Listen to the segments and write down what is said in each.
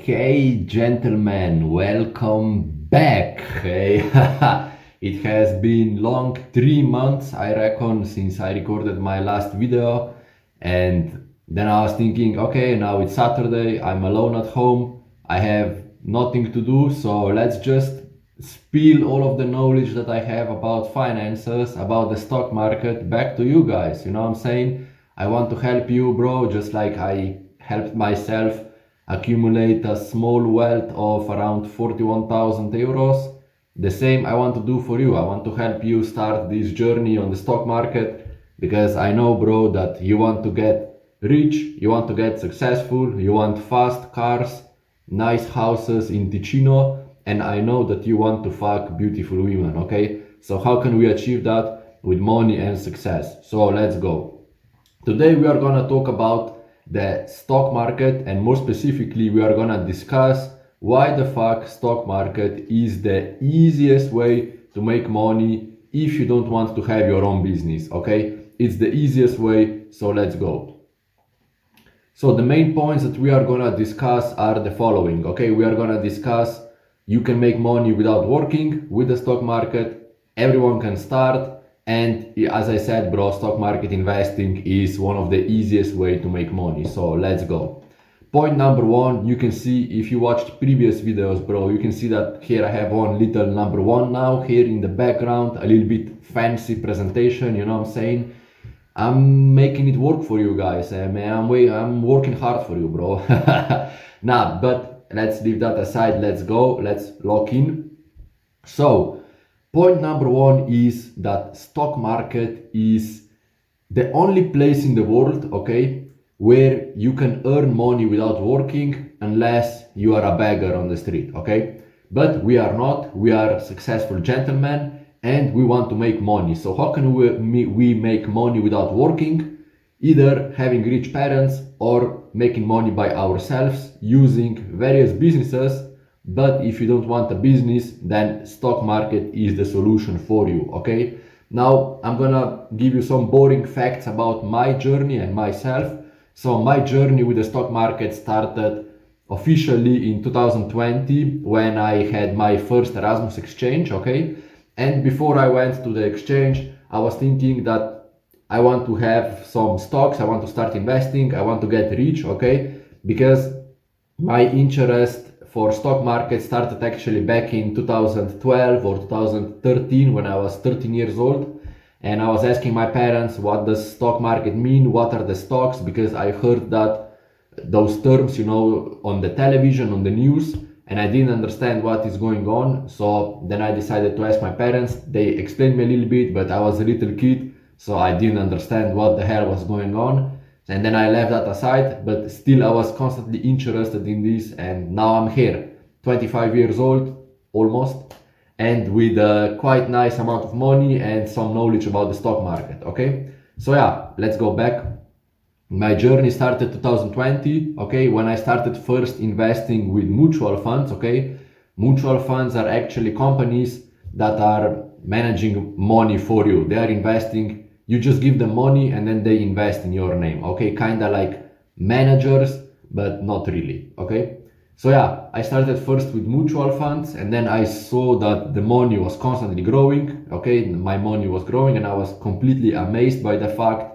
Okay, gentlemen, welcome back. Hey, it has been long 3 months, I reckon, since I recorded my last video. And then I was thinking, okay, now it's Saturday, I'm alone at home, I have nothing to do, so let's just spill all of the knowledge that I have about finances, about the stock market back to you guys. You know what I'm saying? I want to help you, bro, just like I helped myself accumulate a small wealth of around 41,000 euros. The same I want to do for you. I want to help you start this journey on the stock market because I know, bro, that you want to get rich, you want to get successful, you want fast cars, nice houses in Ticino, and I know that you want to fuck beautiful women, okay? So how can we achieve that? With money and success. So let's go. Today we are gonna talk about the stock market, and more specifically we are gonna discuss why the fuck stock market is the easiest way to make money if you don't want to have your own business, okay? It's the easiest way, so let's go. So the main points that we are gonna discuss are the following, okay? We are gonna discuss you can make money without working with the stock market, everyone can start, and as I said, bro, stock market investing is one of the easiest way to make money. So let's go. Point number one, you can see if you watched previous videos, bro, you can see that here I have one little number one now here in the background, a little bit fancy presentation, you know what I'm saying? I'm making it work for you guys, man. I'm working hard for you, bro. Nah, but let's leave that aside. Let's go. Let's lock in. So, point number one is that stock market is the only place in the world, okay, where you can earn money without working unless you are a beggar on the street, okay? But we are not. We are successful gentlemen and we want to make money. So how can we make money without working? Either having rich parents or making money by ourselves using various businesses. But if you don't want a business, then stock market is the solution for you, okay? Now I'm gonna give you some boring facts about my journey and myself. So my journey with the stock market started officially in 2020 when I had my first Erasmus exchange, okay? And before I went to the exchange, I was thinking that I want to have some stocks, I want to start investing, I want to get rich, okay? Because my interest for stock market started actually back in 2012 or 2013 when I was 13 years old. And I was asking my parents, what does stock market mean? What are the stocks? Because I heard that those terms, you know, on the television, on the news, and I didn't understand what is going on. So then I decided to ask my parents. They explained me a little bit, but I was a little kid, so I didn't understand what the hell was going on. And then I left that aside, but still I was constantly interested in this, and now I'm here, 25 years old, almost, and with a quite nice amount of money and some knowledge about the stock market, okay? So yeah, let's go back. My journey started 2020, okay, when I started first investing with mutual funds, okay? Mutual funds are actually companies that are managing money for you. They are investing, you just give them money and then they invest in your name, okay? Kinda like managers, but not really, okay? So yeah, I started first with mutual funds and then I saw that the money was constantly growing, okay? My money was growing and I was completely amazed by the fact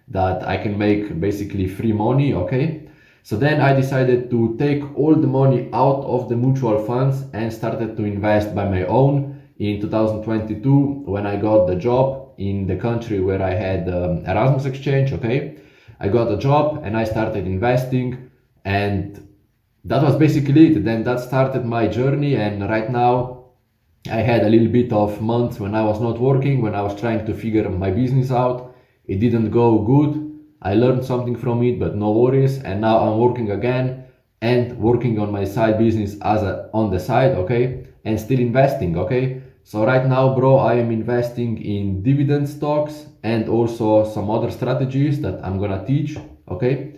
that I can make basically free money, okay? So then I decided to take all the money out of the mutual funds and started to invest by my own in 2022 when I got the job in the country where I had Erasmus exchange, okay? I got a job and I started investing, and that was basically it. Then that started my journey, and right now I had a little bit of months when I was not working, when I was trying to figure my business out. It didn't go good. I learned something from it, but no worries. And now I'm working again and working on my side business on the side, okay? And still investing, okay? So right now, bro, I am investing in dividend stocks and also some other strategies that I'm gonna teach, okay?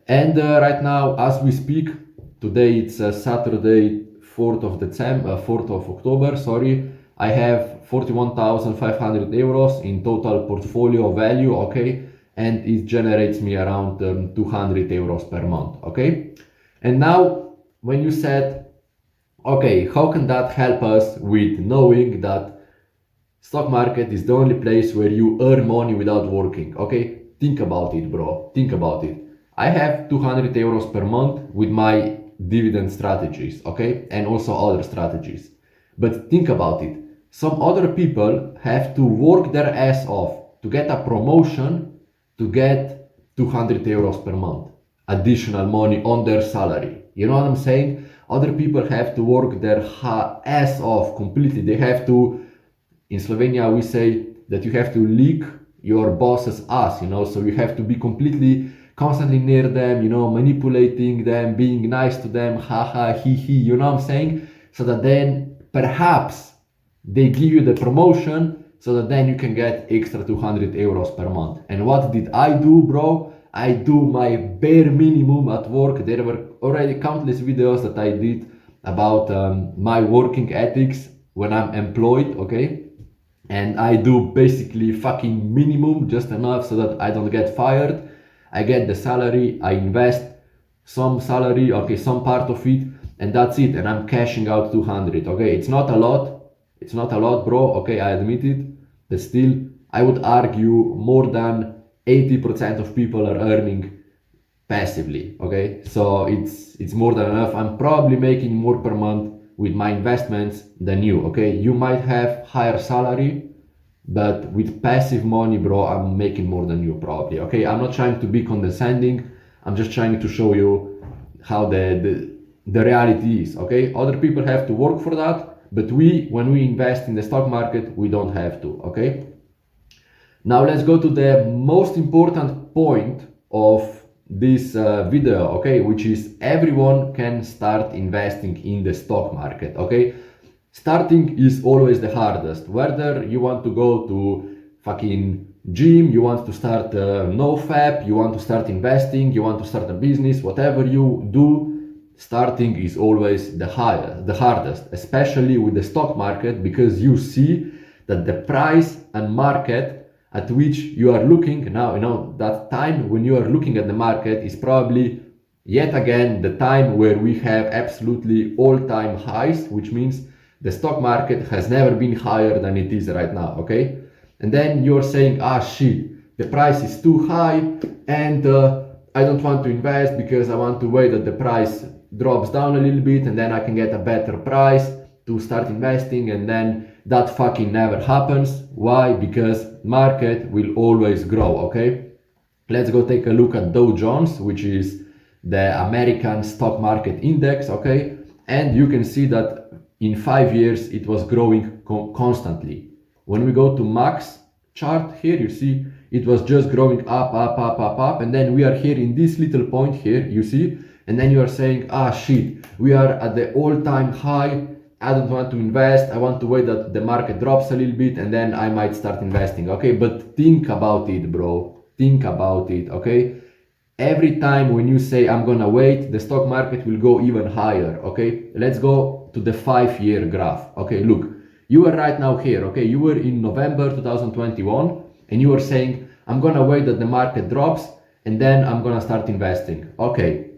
And right now, as we speak, today it's Saturday, 4th of October, sorry. I have 41,500 euros in total portfolio value, okay? And it generates me around 200 euros per month, okay? And now when you said, okay, how can that help us with knowing that stock market is the only place where you earn money without working? Okay, think about it, bro. Think about it. I have 200 euros per month with my dividend strategies, okay, and also other strategies. But think about it. Some other people have to work their ass off to get a promotion to get 200 euros per month additional money on their salary. You know what I'm saying? Other people have to work their ass off completely. They have to, in Slovenia we say that you have to lick your boss's ass, you know, so you have to be completely constantly near them, you know, manipulating them, being nice to them, haha, he, you know what I'm saying? So that then perhaps they give you the promotion so that then you can get extra 200 euros per month. And what did I do, bro? I do my bare minimum at work. There were already countless videos that I did about my working ethics when I'm employed, okay? And I do basically fucking minimum, just enough so that I don't get fired. I get the salary, I invest some salary, okay, some part of it, and that's it. And I'm cashing out 200, okay? It's not a lot, bro, okay, I admit it, but still, I would argue more than 80% of people are earning passively, okay? So it's more than enough. I'm probably making more per month with my investments than you, okay? You might have higher salary, but with passive money, bro, I'm making more than you probably, okay? I'm not trying to be condescending. I'm just trying to show you how the reality is, okay? Other people have to work for that, but when we invest in the stock market, we don't have to, okay? Now let's go to the most important point of this video, okay, which is everyone can start investing in the stock market, okay? Starting is always the hardest. Whether you want to go to fucking gym, you want to start NoFap, you want to start investing, you want to start a business, whatever you do, starting is always the hardest, especially with the stock market, because you see that the price and market at which you are looking now, you know, that time when you are looking at the market is probably yet again the time where we have absolutely all-time highs, which means the stock market has never been higher than it is right now, okay? And then you're saying, ah shit, the price is too high and I don't want to invest because I want to wait that the price drops down a little bit and then I can get a better price to start investing, and then that fucking never happens. Why? Because market will always grow, okay? Let's go take a look at Dow Jones, which is the American stock market index, okay? And you can see that in 5 years it was growing constantly. When we go to max chart here, you see it was just growing up, and then we are here in this little point here, you see, and then you are saying, ah shit, we are at the all-time high, I don't want to invest, I want to wait that the market drops a little bit and then I might start investing, okay? But think about it, bro, think about it, okay? Every time when you say I'm gonna wait, the stock market will go even higher, okay? Let's go to the 5-year graph, okay? Look, you are right now here, okay? You were in November 2021 and you were saying, I'm gonna wait that the market drops and then I'm gonna start investing, okay?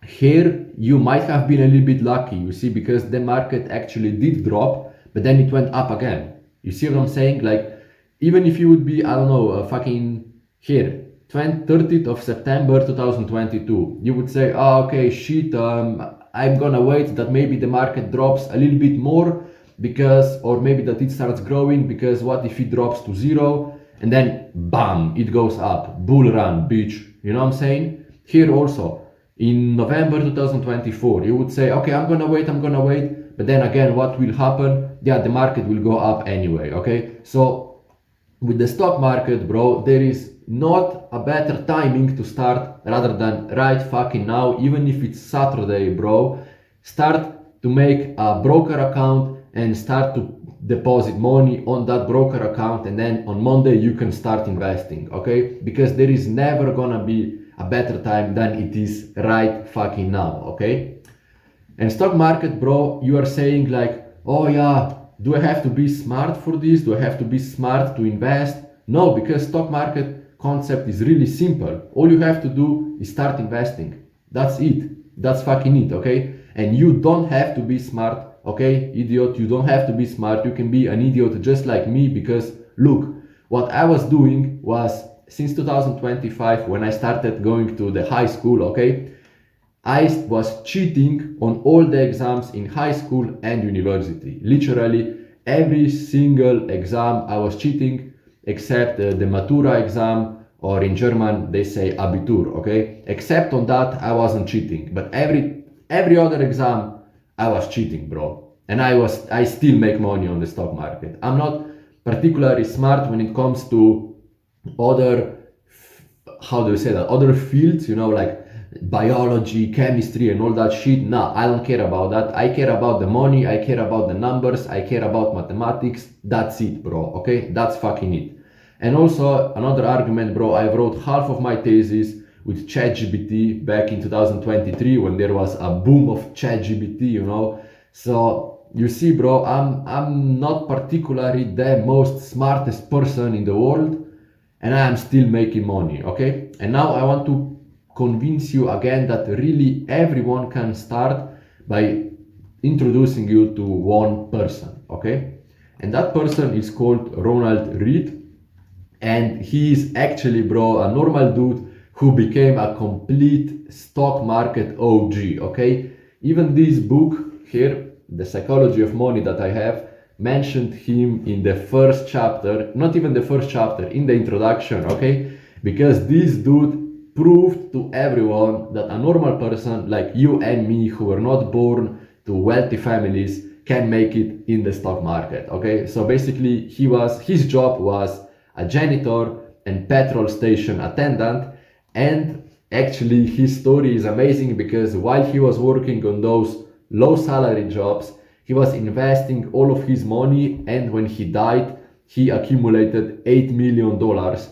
Here you might have been a little bit lucky, you see, because the market actually did drop, but then it went up again. You see what I'm saying? Like, even if you would be, I don't know, fucking here, 30th of September 2022, you would say, oh, okay, shit, I'm gonna wait that maybe the market drops a little bit more because, or maybe that it starts growing, because what if it drops to zero and then bam, it goes up, bull run, bitch, you know what I'm saying? Here also, in November 2024, you would say, okay, I'm gonna wait, but then again, what will happen? Yeah, the market will go up anyway, okay? So with the stock market, bro, there is not a better timing to start rather than right fucking now, even if it's Saturday, bro. Start to make a broker account and start to deposit money on that broker account, and then on Monday you can start investing, okay? Because there is never gonna be a better time than it is right fucking now, okay? And stock market, bro, you are saying like, oh yeah, do I have to be smart for this? Do I have to be smart to invest? No, because stock market concept is really simple. All you have to do is start investing. That's it. That's fucking it, okay? And you don't have to be smart, okay, idiot, you don't have to be smart. You can be an idiot just like me, because look, what I was doing was, since 2025, when I started going to the high school, okay, I was cheating on all the exams in high school and university. Literally every single exam I was cheating, except the Matura exam, or in German they say Abitur, okay? Except on that I wasn't cheating, but every other exam I was cheating, bro. And I still make money on the stock market. I'm not particularly smart when it comes to other, how do you say that, other fields, like biology, chemistry and all that shit. No, I don't care about that. I care about the money, I care about the numbers, I care about mathematics. That's it, bro, okay? That's fucking it. And also another argument, bro, I wrote half of my thesis with ChatGPT back in 2023, when there was a boom of ChatGPT. So you see, bro, I'm not particularly the most smartest person in the world, and I am still making money, okay? And now I want to convince you again that really everyone can start by introducing you to one person, okay? And that person is called Ronald Reed, and he is actually, bro, a normal dude who became a complete stock market OG, okay? Even this book here, The Psychology of Money, that I have, mentioned him in the first chapter, not even the first chapter, in the introduction, okay? Because this dude proved to everyone that a normal person like you and me, who were not born to wealthy families, can make it in the stock market, okay? So basically his job was a janitor and petrol station attendant, and actually his story is amazing, because while he was working on those low salary jobs, he was investing all of his money, and when he died, he accumulated $8 million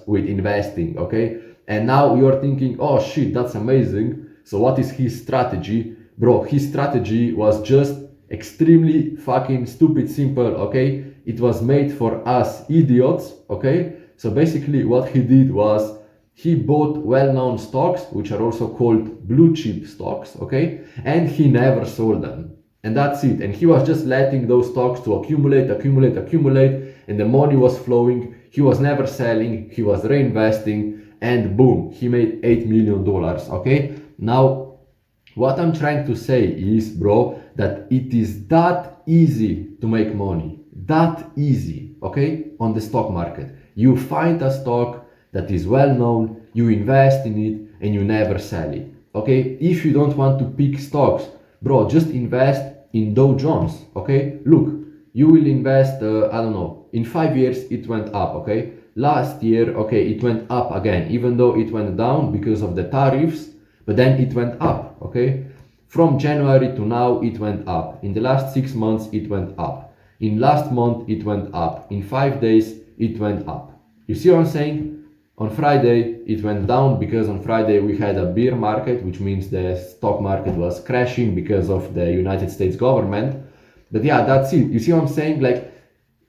with investing, okay? And now you're thinking, oh shit, that's amazing. So what is his strategy? Bro, his strategy was just extremely fucking stupid simple, okay? It was made for us idiots, okay? So basically what he did was, he bought well-known stocks, which are also called blue chip stocks, okay? And he never sold them. And that's it. And he was just letting those stocks to accumulate, and the money was flowing. He was never selling, he was reinvesting, and boom, he made $8 million, okay? Now, what I'm trying to say is, bro, that it is that easy to make money. That easy, okay? On the stock market. You find a stock that is well known, you invest in it, and you never sell it, okay? If you don't want to pick stocks, bro, just invest in Dow Jones, okay? Look, you will invest, I don't know, in 5 years it went up, okay? Last year, okay, it went up again, even though it went down because of the tariffs, but then it went up, okay? From January to now, it went up. In the last 6 months, it went up. In last month, it went up. In 5 days, it went up. You see what I'm saying? On Friday, it went down because on Friday we had a bear market, which means the stock market was crashing because of the United States government. But yeah, that's it. You see what I'm saying? Like,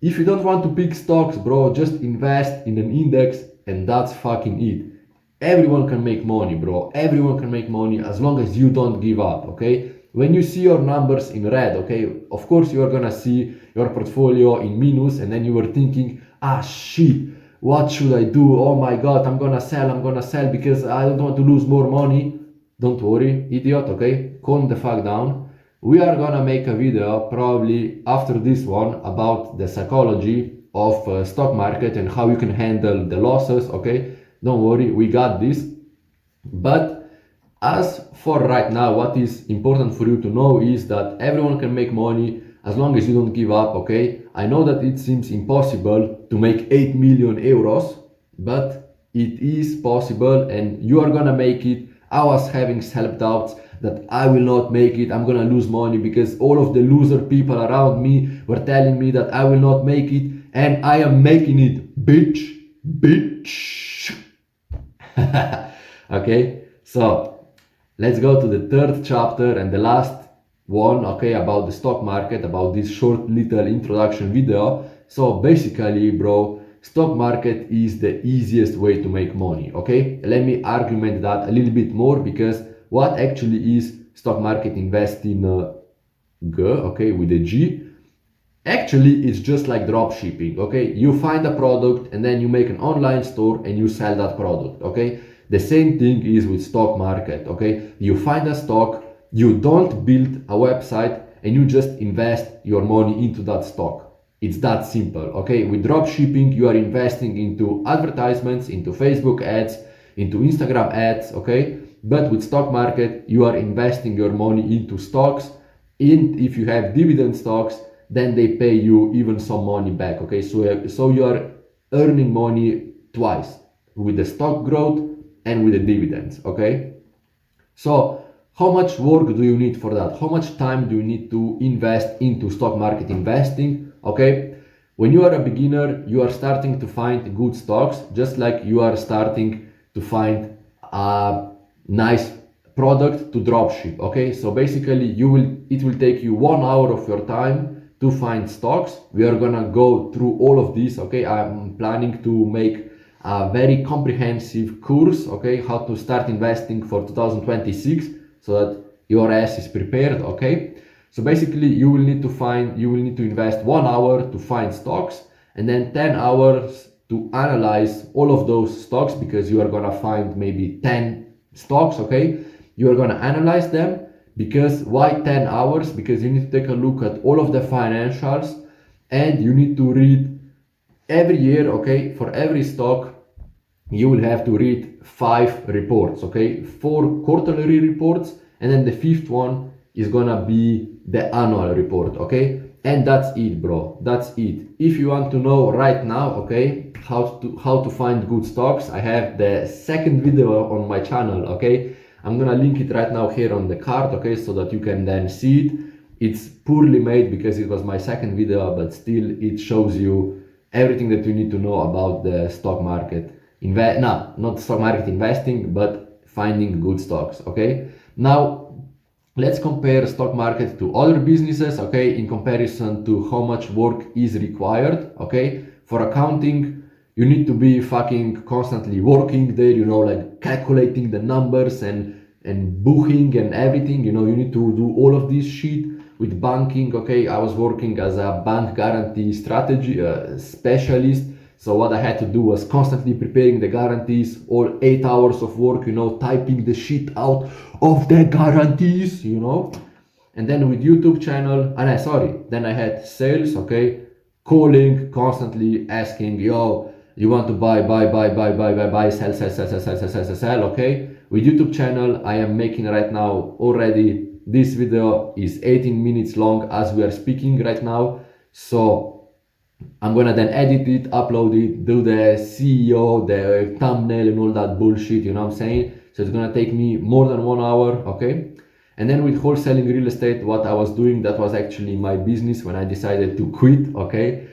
if you don't want to pick stocks, bro, just invest in an index, and that's fucking it. Everyone can make money, bro. Everyone can make money as long as you don't give up, okay? When you see your numbers in red, okay, of course you are gonna see your portfolio in minus, and then you were thinking, ah shit, what should I do? Oh my god, I'm gonna sell because I don't want to lose more money. Don't worry, idiot, okay? Calm the fuck down. We are gonna make a video probably after this one about the psychology of stock market and how you can handle the losses, okay? Don't worry, we got this. But as for right now, what is important for you to know is that everyone can make money as long as you don't give up, okay? I know that it seems impossible to make 8 million euros, but it is possible and you are gonna make it. I was having self-doubts that I will not make it, I'm gonna lose money because all of the loser people around me were telling me that I will not make it, and I am making it, bitch. Okay, so let's go to the third chapter and the last one, okay, about the stock market, about this short little introduction video. So basically, bro, stock market is the easiest way to make money, okay? Let me argument that a little bit more, because what actually is stock market investing G, okay, with a G. Actually, it's just like drop shipping, okay? You find a product and then you make an online store and you sell that product, okay? The same thing is with stock market, okay? You find a stock, you don't build a website and you just invest your money into that stock. It's that simple, okay? With drop shipping, you are investing into advertisements, into Facebook ads, into Instagram ads, okay? But with stock market, you are investing your money into stocks. And if you have dividend stocks, then they pay you even some money back, okay? So you are earning money twice, with the stock growth and with the dividends, okay? So how much work do you need for that? How much time do you need to invest into stock market investing, okay? When you are a beginner, you are starting to find good stocks, just like you are starting to find a nice product to dropship, okay? So basically it will take you 1 hour of your time to find stocks. We are gonna go through all of this, okay? I'm planning to make a very comprehensive course, okay, how to start investing for 2026, so that your ass is prepared, okay? So basically you will need to invest 1 hour to find stocks, and then 10 hours to analyze all of those stocks, because you are gonna find maybe 10 stocks, okay? You are gonna analyze them. Because why 10 hours? Because you need to take a look at all of the financials, and you need to read every year, okay? For every stock, you will have to read 5 reports, okay? 4 quarterly reports, and then the 5th one is gonna be the annual report, okay? And that's it, bro. That's it. If you want to know right now, okay, how to find good stocks, I have the second video on my channel, okay? I'm gonna link it right now here on the card, okay, so that you can then see it. It's poorly made because it was my second video, but still it shows you everything that you need to know about the stock market. Not stock market investing, but finding good stocks, okay? Now, let's compare stock market to other businesses, okay, in comparison to how much work is required, okay? For accounting, you need to be fucking constantly working there, you know, like calculating the numbers and booking and everything, you know, you need to do all of this shit. With banking, okay, I was working as a bank guarantee strategy specialist. So what I had to do was constantly preparing the guarantees, all 8 hours of work, you know, typing the shit out of the guarantees, you know. And then with YouTube channel, then I had sales, okay, calling, constantly asking, yo, you want to buy, sell, okay? With YouTube channel, I am making right now already, this video is 18 minutes long as we are speaking right now. So I'm gonna then edit it, upload it, do the CEO, the thumbnail and all that bullshit, you know what I'm saying? So it's gonna take me more than 1 hour, okay? And then with wholesaling real estate, what I was doing, that was actually my business when I decided to quit, okay?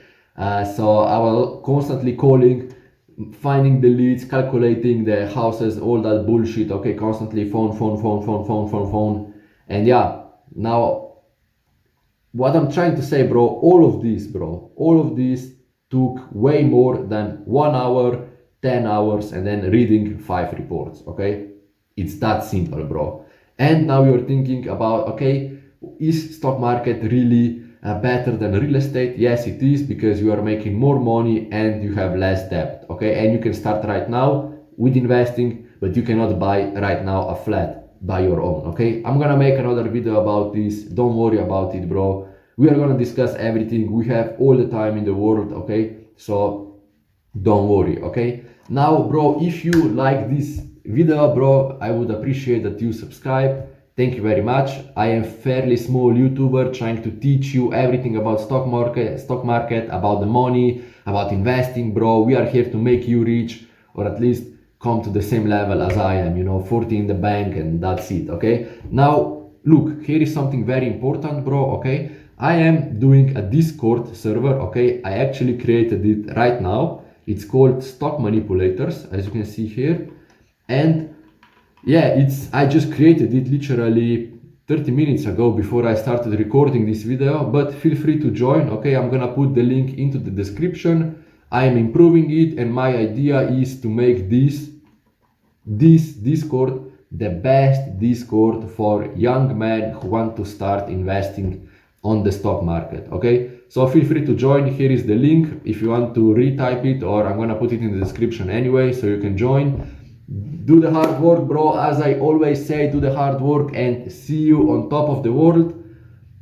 So I was constantly calling, finding the leads, calculating the houses, all that bullshit, okay? Constantly phone. And yeah, now what I'm trying to say, bro, all of this took way more than 1 hour, 10 hours, and then reading 5 reports, okay? It's that simple, bro. And now you're thinking about, okay, is stock market really better than real estate? Yes, it is, because you are making more money and you have less debt, okay? And you can start right now with investing, but you cannot buy right now a flat by your own, okay? I'm gonna make another video about this. Don't worry about it, bro. We are gonna discuss everything. We have all the time in the world, okay? So don't worry, okay? Now, bro, if you like this video, bro, I would appreciate that you subscribe. Thank you very much. I am fairly small YouTuber trying to teach you everything about stock market, about the money, about investing, bro. We are here to make you rich, or at least come to the same level as I am, you know, 40 in the bank, and that's it, okay? Now, look, here is something very important, bro, okay? I am doing a Discord server, okay? I actually created it right now. It's called Stock Manipulators, as you can see here. And yeah, I just created it literally 30 minutes ago before I started recording this video, but feel free to join, okay? I'm gonna put the link into the description. I am improving it, and my idea is to make this Discord the best Discord for young men who want to start investing on the stock market. Okay, so feel free to join. Here is the link if you want to retype it, or I'm gonna put it in the description anyway, so you can join. Do the hard work, bro. As I always say, do the hard work and see you on top of the world.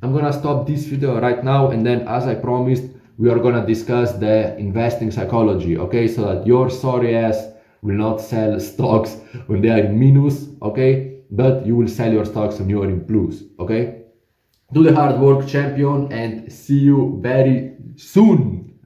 I'm gonna stop this video right now, and then, as I promised, we are gonna discuss the investing psychology, okay? So that your sorry ass will not sell stocks when they are in minus, okay? But you will sell your stocks when you are in plus, okay? Do the hard work, champion, and see you very soon.